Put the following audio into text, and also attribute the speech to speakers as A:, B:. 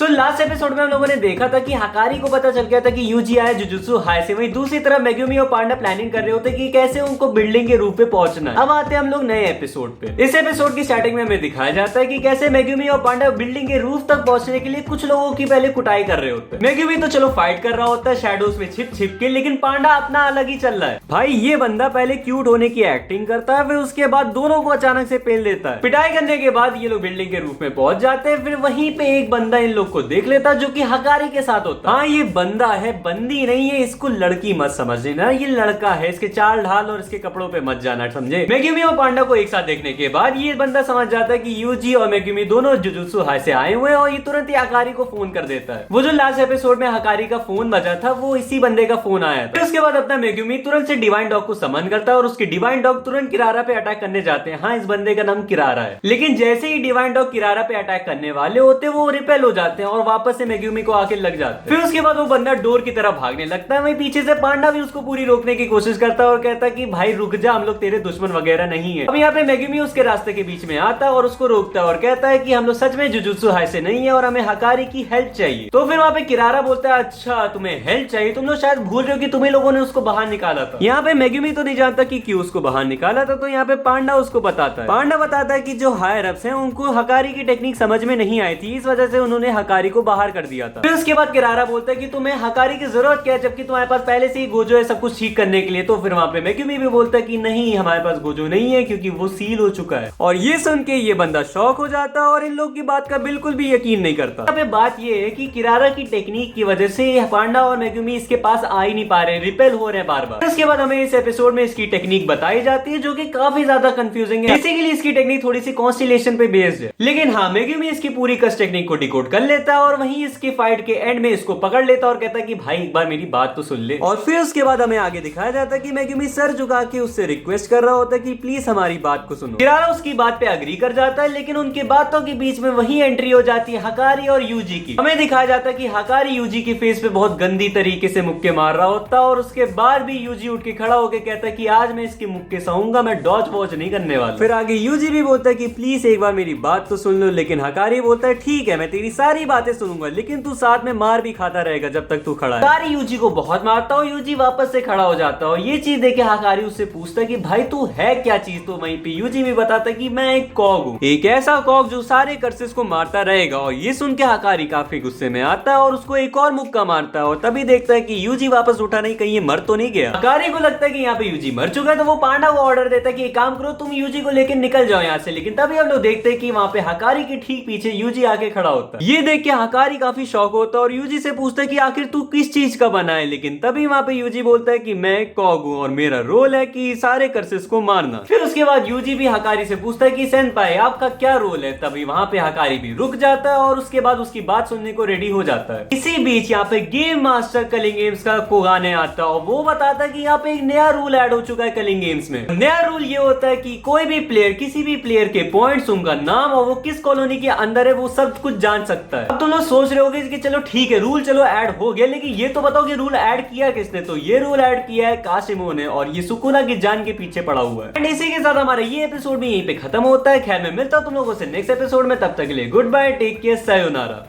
A: तो last episode में हम लोगों ने देखा था कि हकारी को पता चल गया था कि यूजी आया जुजुत्सु हाई से। वहीं दूसरी तरफ मेगुमी और पांडा प्लानिंग कर रहे होते कि कैसे उनको बिल्डिंग के रूप पे पहुंचना है। अब आते हैं हम लोग नए एपिसोड पे। इस एपिसोड की स्टार्टिंग में हमें दिखाया जाता है कि कैसे मेगुमी और पांडा बिल्डिंग के रूफ तक पहुंचने के लिए कुछ लोगों की पहले कुटाई कर रहे होते हैं। मेगुमी तो चलो फाइट कर रहा होता है शैडोज में छिप छिप के, लेकिन पांडा अपना अलग ही चल रहा है। भाई ये बंदा पहले क्यूट होने की एक्टिंग करता है, फिर उसके बाद दोनों को अचानक से पेल देता है। पिटाई करने के बाद ये लोग बिल्डिंग के रूफ में पहुंच जाते हैं। फिर वहीं पे एक बंदा इन लोग को देख लेता है जो कि हकारी के साथ होता है। हाँ ये बंदा है, बंदी नहीं है, इसको लड़की मत समझ लेना, ये लड़का है। इसके चाल ढाल और इसके कपड़ों पे मत जाना, समझे। मेगुमी और पांडा को एक साथ देखने के बाद ये बंदा समझ जाता है कि यूजी और मेगुमी दोनों जुजुत्सु हाई से आए हुए हैं और ये तुरंत ही हकारी को फोन कर देता है। वो जो लास्ट एपिसोड में हकारी का फोन बजा था वो इसी बंदे का फोन आया था। फिर उसके बाद अपना मेगुमी तुरंत से डिवाइन डॉग को समन करता है और उसके डिवाइन डॉग तुरंत किरारा पे अटैक करने जाते हैं। हाँ इस बंदे का नाम किरारा है, लेकिन जैसे ही डिवाइन डॉग किरारा पे अटैक करने वाले होते वो रिपेल हो जाते हैं और वापस से मेगुमी को आके लग जाते हैं। फिर उसके बाद वो बंदा डोर की तरफ भागने लगता है। वहीं पीछे से पांडा भी उसको पूरी रोकने की कोशिश करता है और कहता है कि भाई रुक जा, हम लोग तेरे दुश्मन वगैरह नहीं है। अब यहाँ पे मेगुमी उसके रास्ते के बीच में आता है और उसको रोकता है और कहता है कि हम लोग सच में जुजुत्सु हाई से नहीं है और हमें हकारी की हेल्प चाहिए। तो फिर वहाँ पे किरारा बोलता है अच्छा तुम्हें हेल्प चाहिए, तुम लोग शायद भूल रहे हो कि तुम्हें लोगों ने उसको बाहर निकाला था। यहाँ पे मेगुमी तो नहीं जानता कि क्यों उसको बाहर निकाला था, तो यहाँ पे पांडा उसको बताता है। पांडा बताता है कि जो हायर अप्स हैं उनको हकारी की टेक्निक समझ में नहीं आई थी, इस वजह से उन्होंने हकारी को बाहर कर दिया था। फिर उसके बाद किरारा बोलता है कि तुम्हें हकारी की जरूरत क्या है जबकि तुम्हारे पास पहले से ही गोजो है सब कुछ ठीक करने के लिए। तो फिर वहां पे मेगुमी भी बोलता है कि नहीं हमारे पास गोजो नहीं है क्योंकि वो सील हो चुका है। और ये सुन के ये बंदा शॉक हो जाता है और इन लोग की बात का बिल्कुल भी यकीन नहीं करता। यहाँ पे बात ये है कि किरारा की टेक्निक की वजह से पांडा और मेगुमी इसके पास आ ही नहीं पा रहे, रिपेल हो रहे हैं बार बार। उसके बाद हमें इस एपिसोड में इसकी टेक्निक बताई जाती है जो कि काफी ज्यादा कंफ्यूजिंग है। बेसिकली इसकी टेक्निक थोड़ी सी कॉन्स्टिलेशन पे बेस्ड है, लेकिन हाँ मेगुमी इसकी पूरी कस टेक्निक को डिकोड कर लेता है और वहीं इसकी फाइट के एंड में इसको पकड़ लेता है और कहता है कि भाई एक बार मेरी बात तो सुन ले। और फिर उसके बाद हमें आगे दिखाया जाता है कि मेगुमी सर झुका के उससे रिक्वेस्ट कर रहा होता है कि प्लीज हमारी बात को सुनो। किरारा उसकी बात पे अग्री कर जाता है, लेकिन उनकी बातों के बीच में वही एंट्री हो जाती है हकारी और यूजी की। हमें दिखाया जाता है कि हकारी यूजी की फेस पे बहुत गंदी तरीके से मुक्के मार रहा होता है और उसके बाद भी यूजी उठ के खड़ा होकर कहता है कि आज मैं इसके मुक्के सहूंगा, मैं डॉज वॉच नहीं करने वाला। फिर आगे यूजी भी बोलता है कि प्लीज एक बार मेरी बात तो सुन लो, लेकिन हकारी बोलता है ठीक है मैं तेरी सारी बातें सुनूंगा, लेकिन तू साथ में मार भी खाता रहेगा जब तक तू खड़ा है। हकारी यूजी को बहुत मारता है, यूजी वापस से खड़ा हो जाता है और ये चीज देखे हकारी उससे पूछता है कि भाई तू है क्या चीज। तो वहीं पे यूजी भी बताता है कि मैं एक कॉग हूँ, एक ऐसा कॉग जो सारे कर्सेस को मारता रहेगा। और ये सुन के हकारी काफी गुस्से में आता है और उसको एक और मुक्का मारता है और तभी देखता है कि यूजी वापस उठा नहीं, कहीं ये मर तो नहीं गया। हकारी को लगता है कि यहाँ पे यूजी मर चुका है, तो वो पांडा को ऑर्डर देता है कि एक काम करो तुम यूजी को लेकर निकल जाओ यहाँ से। लेकिन तभी हम लोग देखते हैं कि वहाँ पे हकारी के ठीक पीछे यूजी आके खड़ा होता है। ये देख के हकारी काफी शॉक होता है और यूजी से पूछता है कि आखिर तू किस चीज का बना है। लेकिन तभी वहाँ पे यूजी बोलता है कि मैं एक कॉग हूँ और मेरा रोल है कि सारे कर्सेस को मारना। फिर उसके बाद यूजी भी हकारी से पूछता है कि सेनपाई आपका क्या रोल है। तभी वहाँ पे हकारी भी रुक जाता है और उसके बाद उसकी बात सुनने को रेडी हो जाता है। इसी बीच यहाँ पे गेम मास्टर कलिंग गेम्स का कोगाने आता है और वो बताता है कि यहाँ पे एक नया रूल ऐड हो चुका है कलिंग गेम्स में। नया रूल ये होता है कि कोई भी प्लेयर किसी भी प्लेयर के पॉइंट्स, उनका नाम और वो किस कॉलोनी के अंदर है वो सब कुछ जान सकता है। अब तुम लोग सोच रहे होगे कि चलो ठीक है रूल चलो ऐड हो गया, लेकिन ये तो बताओ कि रूल ऐड किया किसने। तो ये रूल ऐड किया है काशिमो ने और ये सुकुना की जान के पीछे पड़ा हुआ है। एंड इसी के साथ हमारा ये एपिसोड भी यहीं पे खत्म होता है। खैर मैं मिलता हूं तुम लोगों से नेक्स्ट एपिसोड में, तब तक के लिए good bye, take care, sayonara.